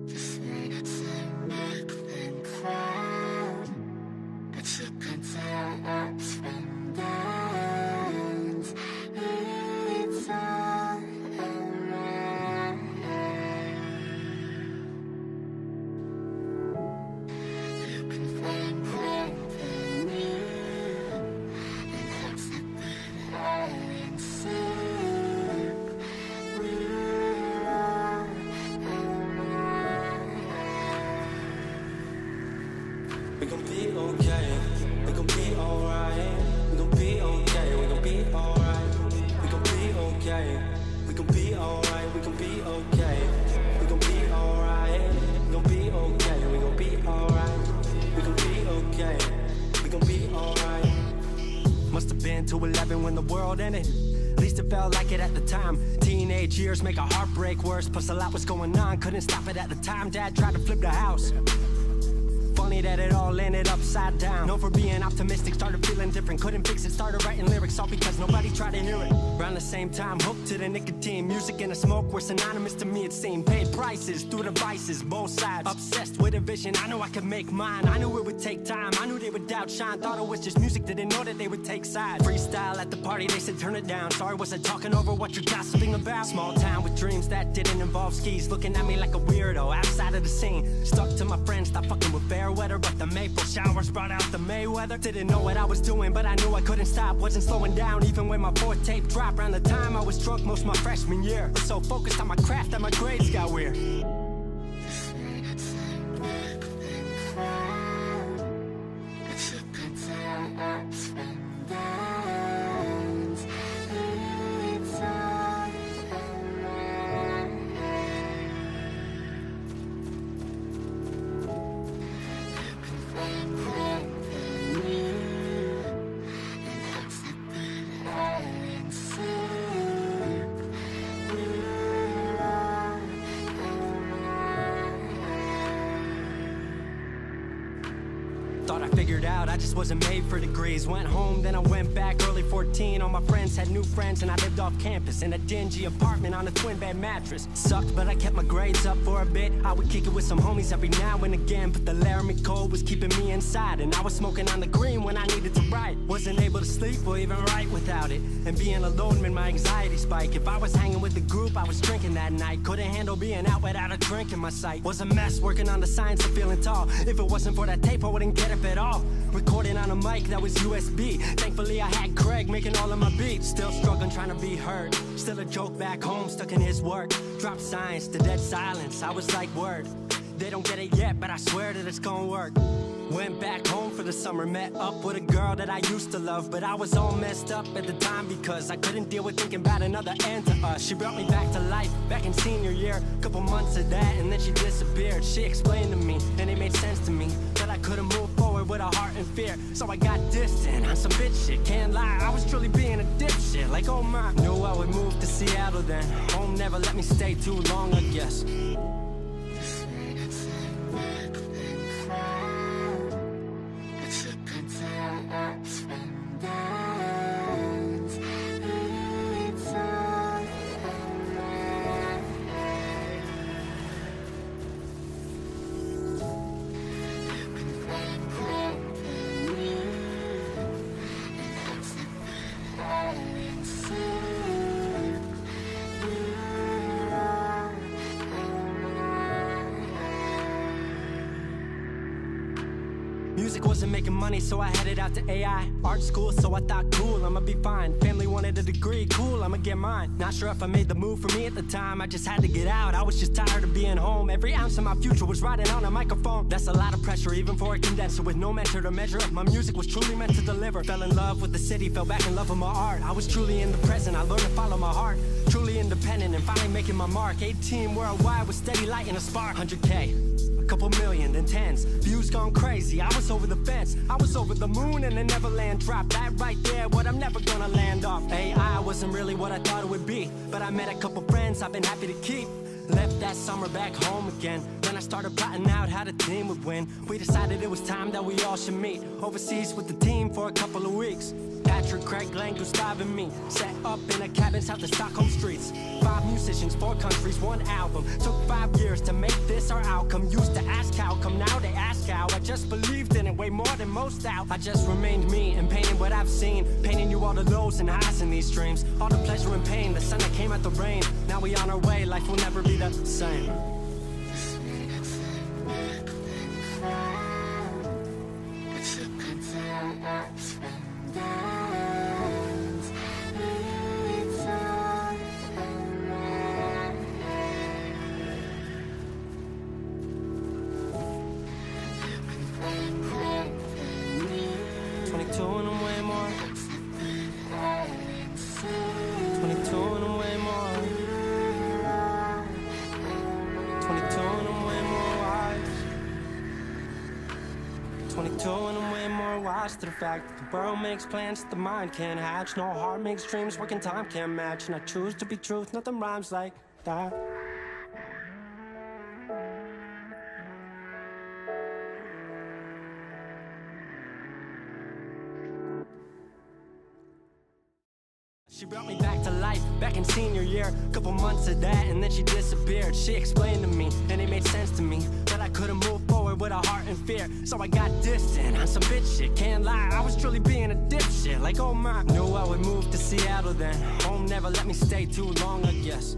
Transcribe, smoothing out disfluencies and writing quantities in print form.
Just made it seem big and proud, but you can tell ups and downs. It's all around. You can find something new and have something hide and seek. We're all around. We gon' be okay, we gon' be alright. We gon' be okay, we gon' be alright. We gon' be okay, we gon' be alright. We gon' be okay, we gon' be alright. We gon' be okay, we gon' be alright. We gon' be okay, we gon' be alright. Must have been 2:11 when the world ended. At least it felt like it at the time. Teenage years make a heartbreak worse. Plus a lot was going on, couldn't stop it at the time. Dad tried to flip the house. Funny that it all ended upside down. Known for being optimistic, started feeling different. Couldn't fix it, started writing lyrics, all because nobody tried to hear it. Around the same time, hooked to the nicotine. Music and the smoke were synonymous to me, it seemed. Paid prices through the vices, both sides. Obsessed with a vision, I knew I could make mine. I knew it would take time, I knew they would outshine. Thought it was just music, didn't know that they would take sides. Freestyle at the party, they said turn it down. Sorry, was I talking over what you're gossiping about? Small town with dreams that didn't involve skis. Looking at me like a weirdo, outside of the scene. Stuck to my friends, stopped fucking with fair weather. But the maple showers brought out the Mayweather. Didn't know what I was doing, but I knew I couldn't stop. Wasn't slowing down, even when my fourth tape dropped. Around the time I was drunk most my freshman year. Was so focused on my craft that my grades got weird. Just made it seem big and proud, but you can tell ups and downs. It's all around. You can find something new and have something hide and seek. We're all around. Thought I figured out I just wasn't made for degrees. Went home, then I went back early 14. All my friends had new friends and I lived off campus in a dingy apartment on a twin bed mattress. Sucked, but I kept my grades up for a bit. I would kick it with some homies every now and again, but the Laramie cold was keeping me inside. And I was smoking on the green when I needed to write. Wasn't able to sleep or even write without it. And being alone made my anxiety spike. If I was hanging with the group, I was drinking that night. Couldn't handle being out without a drink in my sight. Was a mess working on the science of feeling tall. If it wasn't for that tape, I wouldn't get up at all. Recording on a mic that was USB. Thankfully I had Craig making all of my beats. Still struggling trying to be heard. Still a joke back home, stuck in his work. Dropped science to dead silence, I was like word. They don't get it yet, but I swear that it's gonna work. Went back home for the summer, met up with a girl that I used to love. But I was all messed up at the time because I couldn't deal with thinking about another end to us. She brought me back to life, back in senior year. Couple months of that and then she disappeared. She explained to me, and it made sense to me, that I couldn't move forward with a heart in fear. So I got distant on some bitch shit, can't lie, I was truly being a dipshit. Like oh my, knew I would move to Seattle then. Home never let me stay too long, I guess. Just made it seem big and proud, but you can tell ups and downs. It's all around. You can find something new and have something hide and seek. We're all around. Music wasn't making money, so I headed out to AI art school, so I thought cool, I'ma be fine. Family wanted a degree, cool, I'ma get mine. Not sure if I made the move for me at the time, I just had to get out. I was just tired of being home. Every ounce of my future was riding on a microphone. That's a lot of pressure, even for a condenser with no mentor to measure up. My music was truly meant to deliver. Fell in love with the city, fell back in love with my art. I was truly in the present, I learned to follow my heart. Truly independent and finally making my mark. 18 worldwide with steady light and a spark. 100K, a couple million, then tens. Views gone crazy, I was over the fence. I was over the moon and the Neverland drop. That right there, what I'm never gonna land off. AI wasn't really what I thought it would be, but I met a couple friends I've been happy to keep. Left that summer back home again. Then I started plotting out how the team would win. We decided it was time that we all should meet overseas with the team for a couple of weeks. Patrick, Craig, Glenn, Gustav and me set up in a cabin south of Stockholm streets. 5 musicians, 4 countries, 1 album. Took 5 years to make this our outcome. Used to ask how come, now they ask how. I just believed in it way more than most out. I just remained me and painted what I've seen. Painting you all the lows and highs in these dreams. All the pleasure and pain, the sun that came out the rain. Now we on our way, life will never be the same. To the fact that the world makes plans that the mind can't hatch. No heart makes dreams working time can't match. And I choose to be truth, nothing rhymes like that. She brought me back to life, back in senior year. Couple months of that and then she disappeared. She explained to me, and it made sense to me, that I couldn't move forward with a heart in fear. So I got distant on some bitch shit, can't lie, I was truly being a dipshit. Like oh my, knew I would move to Seattle then. Home never let me stay too long, I guess.